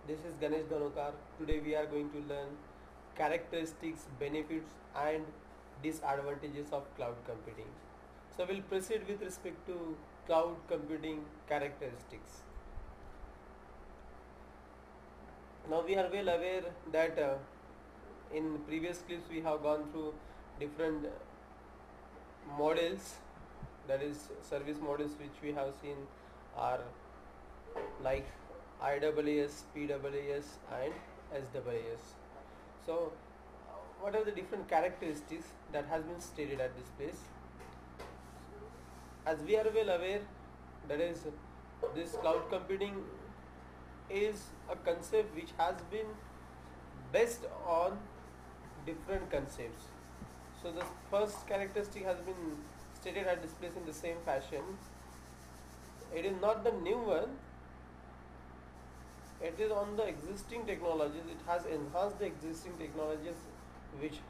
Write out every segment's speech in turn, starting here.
This is Ganesh Dhanokar. Today we are going to learn characteristics, benefits and disadvantages of cloud computing. So we'll proceed with respect to cloud computing characteristics. Now we are well aware that in previous clips we have gone through different models, that is service models, which we have seen are like IaaS, PaaS and SaaS. So what are the different characteristics that has been stated at this place? As we are well aware, that is, this cloud computing is a concept which has been based on different concepts. So the first characteristic has been stated at this place in the same fashion. It is not the new one, it is on the existing technologies. It has enhanced the existing technologies, which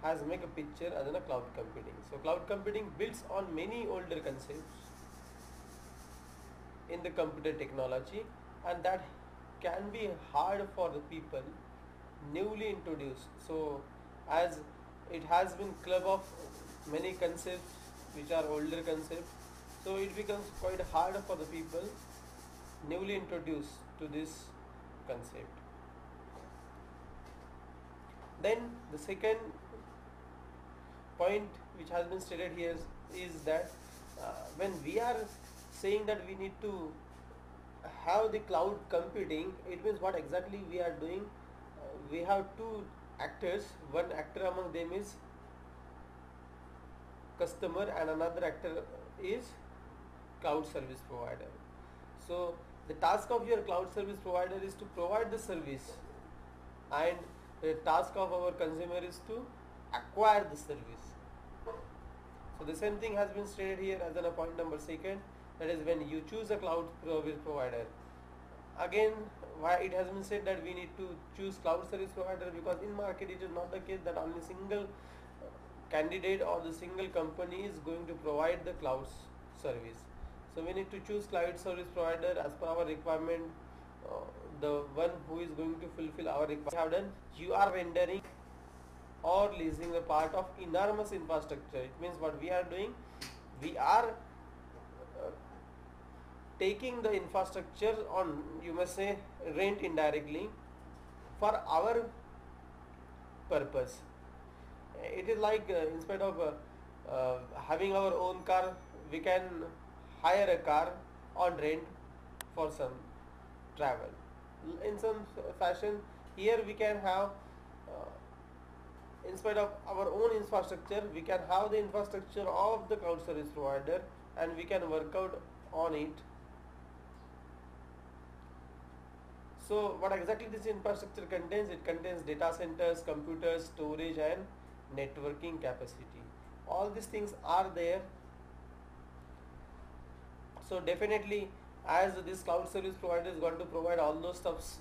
has make a picture as in a cloud computing. So cloud computing builds on many older concepts in the computer technology, and that can be hard for the people newly introduced. So as it has been club of many concepts which are older concepts, so it becomes quite hard for the people newly introduced to this concept. Then the second point which has been stated here is that when we are saying that we need to have the cloud computing, it means what exactly we are doing. We have two actors. One actor among them is customer and another actor is cloud service provider. So the task of your cloud service provider is to provide the service, and the task of our consumer is to acquire the service. So the same thing has been stated here as a point number second, that is when you choose a cloud service provider. Again, why it has been said that we need to choose cloud service provider, because in market it is not the case that only single candidate or the single company is going to provide the cloud service. So we need to choose cloud service provider as per our requirement, the one who is going to fulfill our requirement. We have done, you are rendering or leasing a part of enormous infrastructure. It means what we are doing, we are taking the infrastructure on, you must say, rent indirectly for our purpose. It is like instead of having our own car, we can hire a car on rent for some travel. In some fashion, here we can have instead of our own infrastructure, we can have the infrastructure of the cloud service provider and we can work out on it. So what exactly this infrastructure contains? It contains data centers, computers, storage and networking capacity. All these things are there. So definitely, as this cloud service provider is going to provide all those stuffs,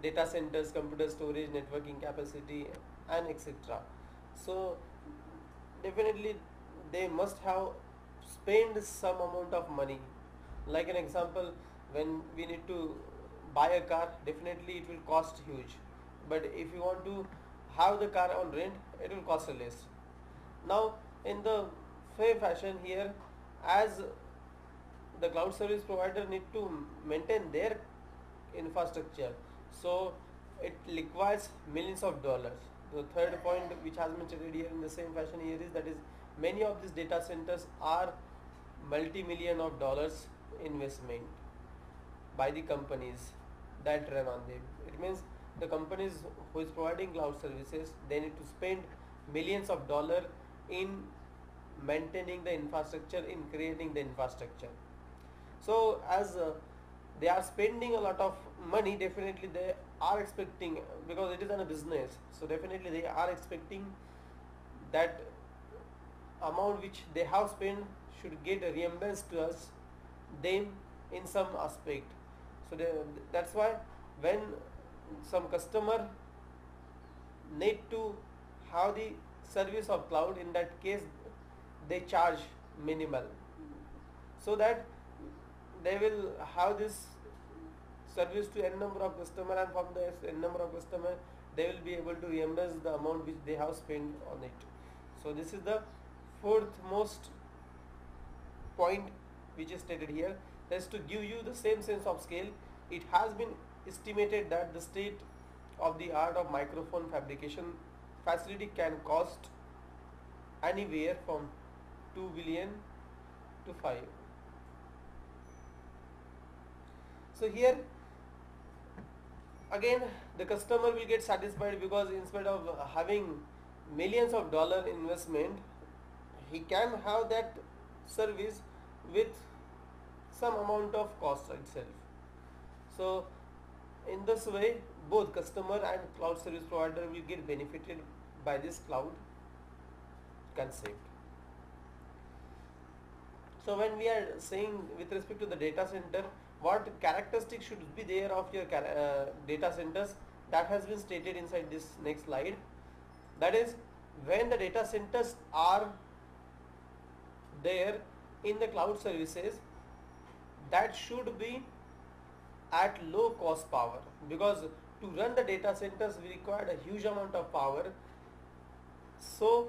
data centers, computer storage, networking capacity and etc. So definitely they must have spent some amount of money. Like an example, when we need to buy a car, definitely it will cost huge, but if you want to have the car on rent, it will cost less. Now in the same fashion here, as the cloud service provider need to maintain their infrastructure, so it requires millions of dollars. The third point which has been stated here in the same fashion here is, that is, many of these data centers are multi-million of dollars investment by the companies that run on them. It means the companies who is providing cloud services, they need to spend millions of dollars in maintaining the infrastructure, in creating the infrastructure. So as they are spending a lot of money, definitely they are expecting, because it is a business, so definitely they are expecting that amount which they have spent should get reimbursed to us them in some aspect. So that's why when some customer need to have the service of cloud, in that case they charge minimal, so that they will have this service to n number of customer, and from the n number of customer they will be able to reimburse the amount which they have spent on it. So this is the fourth most point which is stated here. That's to give you the same sense of scale. It has been estimated that the state of the art of microphone fabrication facility can cost anywhere from 2 billion to 5. So here again the customer will get satisfied, because instead of having millions of dollar investment, he can have that service with some amount of cost itself. So in this way both customer and cloud service provider will get benefited by this cloud concept. So when we are saying with respect to the data center, what characteristics should be there of your data centers, that has been stated inside this next slide. That is, when the data centers are there in the cloud services, that should be at low cost power, because to run the data centers we require a huge amount of power. So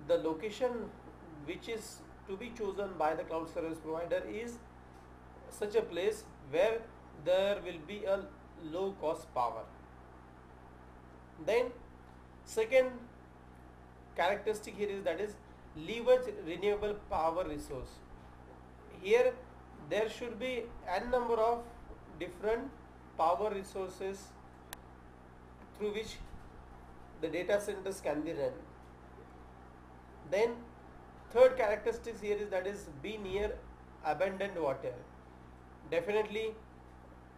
the location which is to be chosen by the cloud service provider is such a place where there will be a low cost power. Then second characteristic here is, that is, leverage renewable power resource. Here there should be n number of different power resources through which the data centers can be run. Then third characteristics here is, that is, be near abundant water. Definitely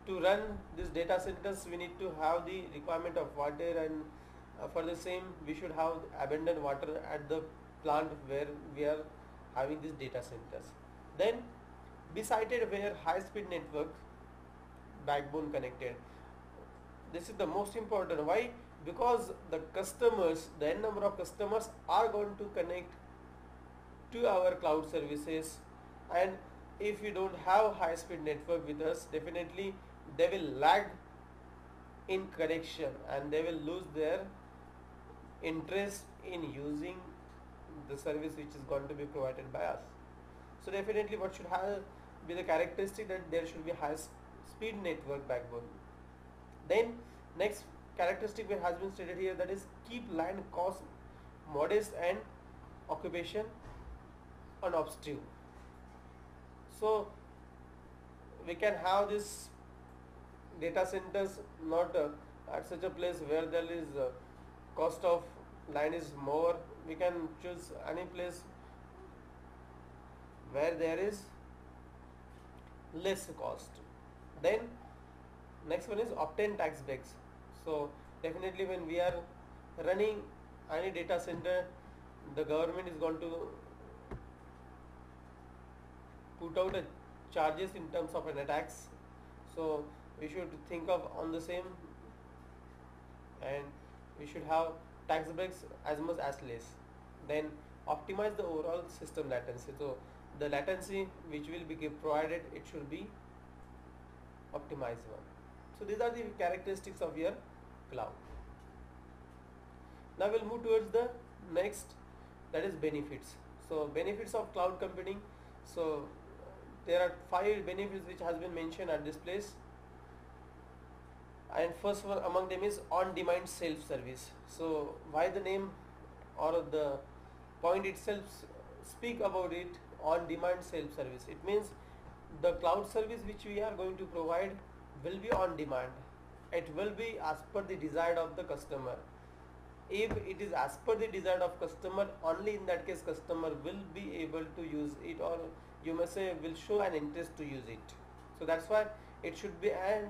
to run these data centers we need to have the requirement of water, and for the same we should have abundant water at the plant where we are having these data centers. Then be sited where high speed network backbone connected. This is the most important. Why? Because the customers, the n number of customers are going to connect to our cloud services, and if we don't have high speed network with us, definitely they will lag in connection and they will lose their interest in using the service which is going to be provided by us. So definitely what should have be the characteristic, that there should be high speed network backbone. Then next characteristic which has been stated here, that is, keep land cost modest and occupation unobtrusive. So we can have this data centers not at such a place where there is cost of land is more. We can choose any place where there is less cost. Then next one is obtain tax breaks. So definitely when we are running any data center, the government is going to put out a charges in terms of a tax. So we should think of on the same, and we should have tax breaks as much as less. Then optimize the overall system latency. So the latency which will be provided, it should be optimized one. So these are the characteristics of your cloud. Now we'll move towards the next, that is benefits. So benefits of cloud computing. So there are 5 benefits which has been mentioned at this place, and first one among them is on-demand self-service. So why the name or the point itself speak about it, on-demand self-service? It means the cloud service which we are going to provide will be on demand. It will be as per the desire of the customer. If it is as per the desire of customer, only in that case customer will be able to use it, or you may say will show an interest to use it. So that's why it should be an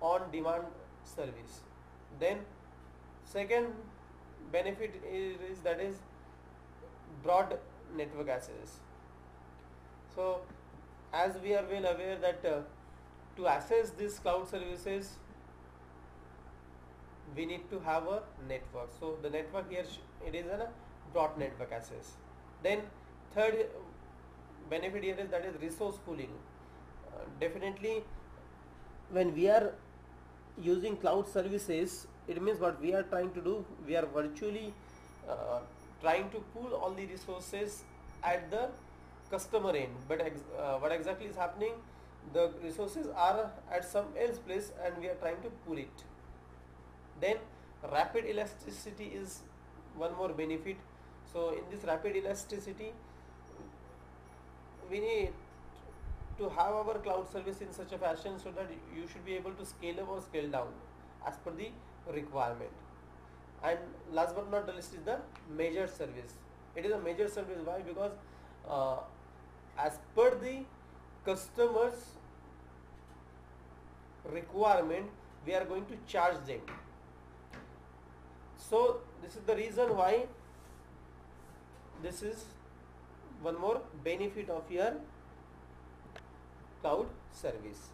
on-demand service. Then second benefit is that is broad network access. So as we are well aware that to access these cloud services we need to have a network. So the network here it is a broad network access. Then third benefit here is that is resource pooling. definitely when we are using cloud services, it means what we are trying to do, we are virtually trying to pool all the resources at the customer end, but what exactly is happening, the resources are at some else place and we are trying to pool it. Then rapid elasticity is one more benefit. So in this rapid elasticity, we need to have our cloud service in such a fashion so that you should be able to scale up or scale down as per the requirement. And last but not the least is the measured service. It is a measured service. Why? Because uh, as per the customers requirement, we are going to charge them. So this is the reason why this is one more benefit of your cloud service.